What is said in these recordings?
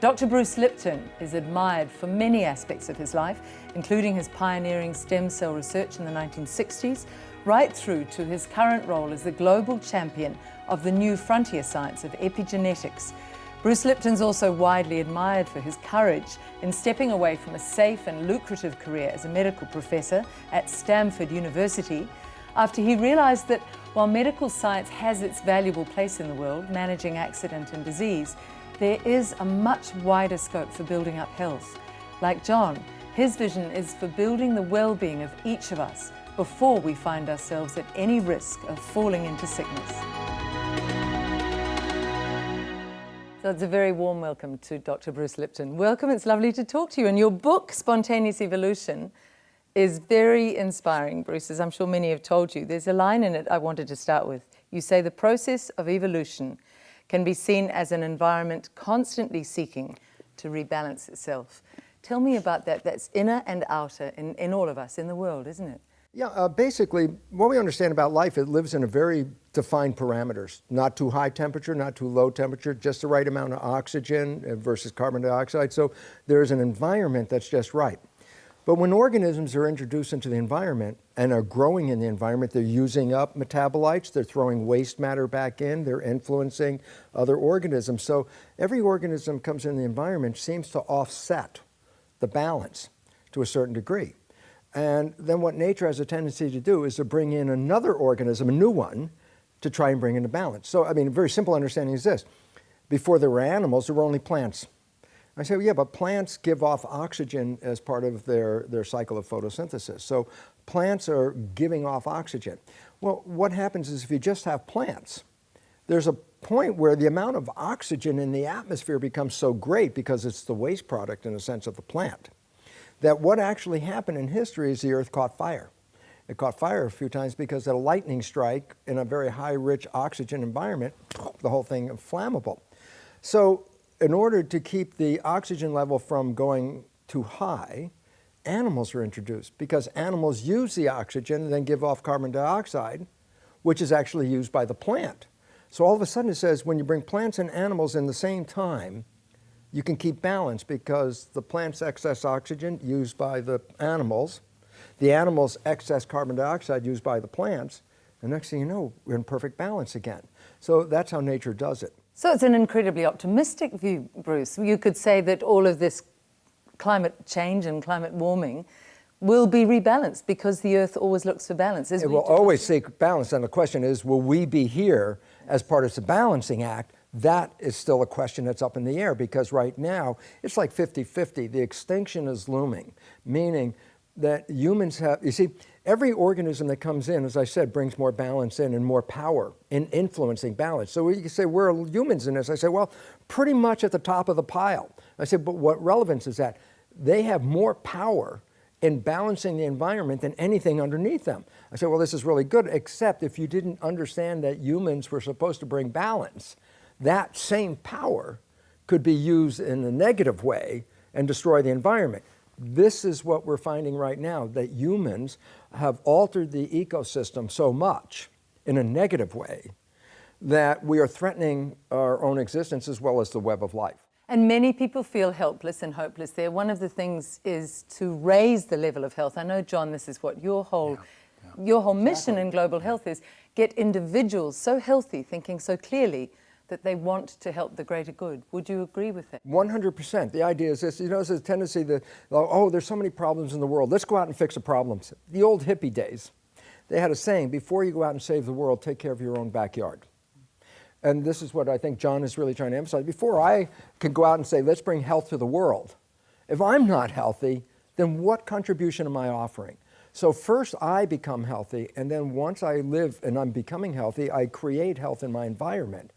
Dr. Bruce Lipton is admired for many aspects of his life, including his pioneering stem cell research in the 1960s, right through to his current role as the global champion of the new frontier science of epigenetics. Bruce Lipton's also widely admired for his courage in stepping away from a safe and lucrative career as a medical professor at Stanford University after he realized that while medical science has its valuable place in the world, managing accident and disease, there is a much wider scope for building up health. Like John, his vision is for building the well-being of each of us before we find ourselves at any risk of falling into sickness. So it's a very warm welcome to Dr. Bruce Lipton. Welcome, it's lovely to talk to you. And your book, Spontaneous Evolution, is very inspiring, Bruce, as I'm sure many have told you. There's a line in it I wanted to start with. You say the process of evolution can be seen as an environment constantly seeking to rebalance itself. Tell me about that. That's inner and outer in all of us, in the world, isn't it? Yeah, basically, what we understand about life, it lives in a very defined parameters. Not too high temperature, not too low temperature, just the right amount of oxygen versus carbon dioxide. So there's an environment that's just right. But when organisms are introduced into the environment and are growing in the environment, they're using up metabolites, they're throwing waste matter back in, they're influencing other organisms. So every organism comes in the environment seems to offset the balance to a certain degree. And then what nature has a tendency to do is to bring in another organism, a new one, to try and bring into balance. So, I mean, a very simple understanding is this. Before there were animals, there were only plants. I say, well, yeah, but plants give off oxygen as part of their cycle of photosynthesis. So plants are giving off oxygen. Well, what happens is if you just have plants, there's a point where the amount of oxygen in the atmosphere becomes so great because it's the waste product in a sense of the plant, that what actually happened in history is the earth caught fire. It caught fire a few times because of a lightning strike in a very high rich oxygen environment, the whole thing flammable. So in order to keep the oxygen level from going too high, animals are introduced because animals use the oxygen and then give off carbon dioxide, which is actually used by the plant. So all of a sudden it says when you bring plants and animals in the same time, you can keep balance because the plant's excess oxygen used by the animals excess carbon dioxide used by the plants, and next thing you know, we're in perfect balance again. So that's how nature does it. So it's an incredibly optimistic view, Bruce. You could say that all of this climate change and climate warming will be rebalanced because the Earth always looks for balance. It will always seek balance, and the question is, will we be here as part of the balancing act? That is still a question that's up in the air because right now it's like 50-50. The extinction is looming, meaning that humans have, you see, every organism that comes in, as I said, brings more balance in and more power in influencing balance. So you can say, where are humans in this? I say, well, pretty much at the top of the pile. I said, but what relevance is that? They have more power in balancing the environment than anything underneath them. I said, well, this is really good, except if you didn't understand that humans were supposed to bring balance, that same power could be used in a negative way and destroy the environment. This is what we're finding right now, that humans have altered the ecosystem so much in a negative way that we are threatening our own existence as well as the web of life. And many people feel helpless and hopeless there. One of the things is to raise the level of health. I know, John, this is what your whole mission in global health is, get individuals so healthy, thinking so clearly, that they want to help the greater good. Would you agree with that? 100%. The idea is this, you know, there's a tendency that, oh, there's so many problems in the world. Let's go out and fix the problems. The old hippie days, they had a saying, before you go out and save the world, take care of your own backyard. And this is what I think John is really trying to emphasize. Before I can go out and say, let's bring health to the world, if I'm not healthy, then what contribution am I offering? So first I become healthy, and then once I live and I'm becoming healthy, I create health in my environment.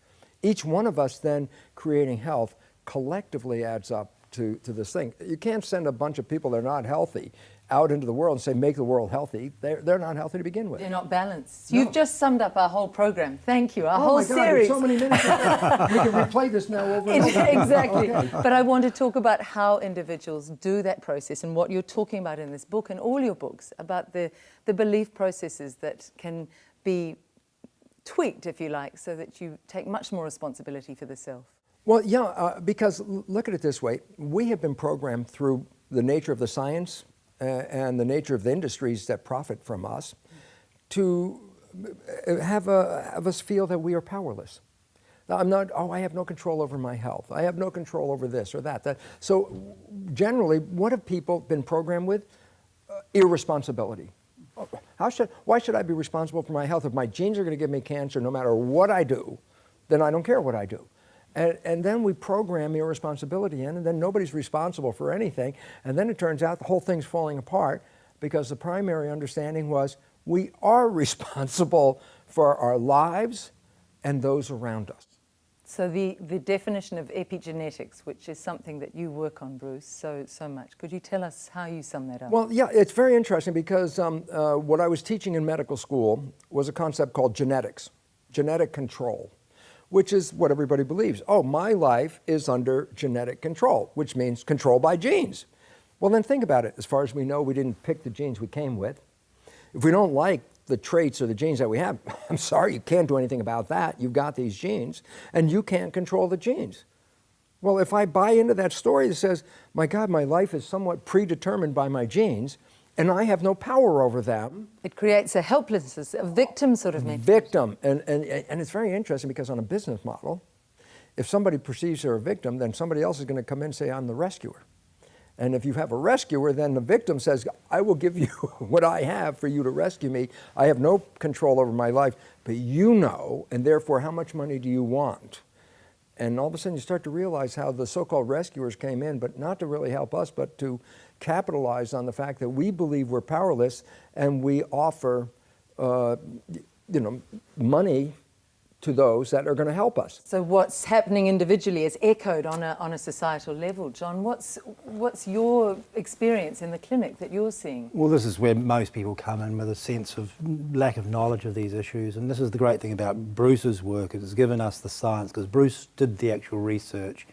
Each one of us then creating health collectively adds up to this thing. You can't send a bunch of people that are not healthy out into the world and say, make the world healthy. They're not healthy to begin with. They're not balanced. No. You've just summed up our whole program. Thank you. Our oh whole my God, series. So many minutes. We can replay this now over and over. Exactly. Okay. But I want to talk about how individuals do that process and what you're talking about in this book and all your books about the belief processes that can be tweaked, if you like, so that you take much more responsibility for the self. Well, yeah, because look at it this way. We have been programmed through the nature of the science and the nature of the industries that profit from us to have us feel that we are powerless. Now, I have no control over my health. I have no control over this or that. So generally, what have people been programmed with? Irresponsibility. Why should I be responsible for my health? If my genes are going to give me cancer no matter what I do, then I don't care what I do. And then we program irresponsibility in, and then nobody's responsible for anything. And then it turns out the whole thing's falling apart because the primary understanding was we are responsible for our lives and those around us. So the definition of epigenetics, which is something that you work on, Bruce, so much. Could you tell us how you sum that up? Well, yeah, it's very interesting because what I was teaching in medical school was a concept called genetics, genetic control, which is what everybody believes. Oh, my life is under genetic control, which means control by genes. Well, then think about it. As far as we know, we didn't pick the genes we came with. If we don't like the traits or the genes that we have, I'm sorry, you can't do anything about that. You've got these genes, and you can't control the genes. Well, if I buy into that story that says, my God, my life is somewhat predetermined by my genes, and I have no power over them. It creates a helplessness, a victim sort of mentality. Victim, and it's very interesting because on a business model, if somebody perceives they're a victim, then somebody else is going to come in and say, I'm the rescuer. And if you have a rescuer, then the victim says, I will give you what I have for you to rescue me. I have no control over my life, but you know, and therefore, how much money do you want? And all of a sudden, you start to realize how the so-called rescuers came in, but not to really help us, but to capitalize on the fact that we believe we're powerless, and we offer, money to those that are going to help us. So what's happening individually is echoed on a societal level. John, what's your experience in the clinic that you're seeing? Well, this is where most people come in with a sense of lack of knowledge of these issues, and this is the great thing about Bruce's work. It has given us the science, because Bruce did the actual research,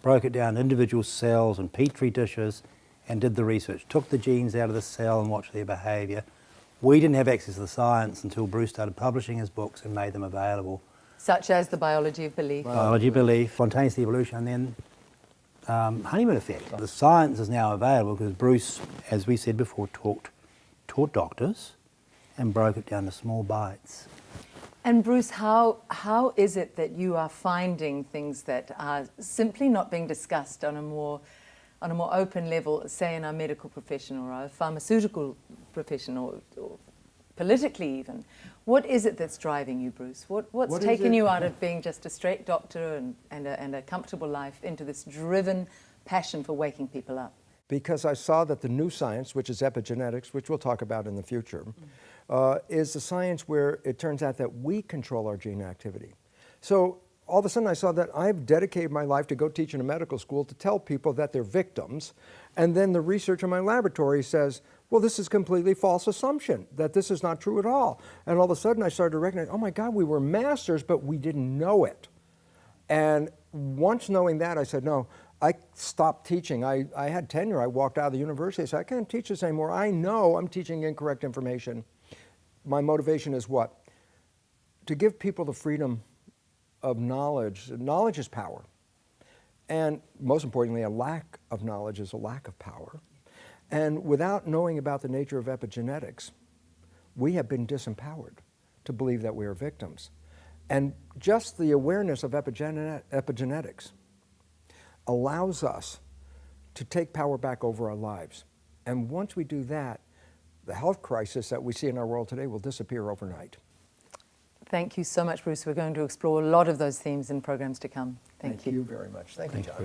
broke it down individual cells and petri dishes, and did the research, took the genes out of the cell and watched their behaviour. We didn't have access to the science until Bruce started publishing his books and made them available. Such as The Biology of Belief. Biology of Belief, Spontaneous Evolution, and then Honeymoon Effect. The science is now available because Bruce, as we said before, taught doctors and broke it down to small bites. And Bruce, how is it that you are finding things that are simply not being discussed on a more open level, say in our medical profession or our pharmaceutical profession or politically even? What is it that's driving you, Bruce? What's taken you out of being just a straight doctor and a comfortable life into this driven passion for waking people up? Because I saw that the new science, which is epigenetics, which we'll talk about in the future, is a science where it turns out that we control our gene activity. So all of a sudden I saw that I've dedicated my life to go teach in a medical school to tell people that they're victims, and then the research in my laboratory says, well, this is a completely false assumption, that this is not true at all. And all of a sudden I started to recognize, oh my God, we were masters, but we didn't know it. And once knowing that, I said, no, I stopped teaching. I had tenure. I walked out of the university. I said, I can't teach this anymore. I know I'm teaching incorrect information. My motivation is what? To give people the freedom of knowledge. Knowledge is power. And most importantly, a lack of knowledge is a lack of power. And without knowing about the nature of epigenetics, we have been disempowered to believe that we are victims. And just the awareness of epigenetics allows us to take power back over our lives. And once we do that, the health crisis that we see in our world today will disappear overnight. Thank you so much, Bruce. We're going to explore a lot of those themes in programs to come. Thank you. Thank you very much. Thank you, John.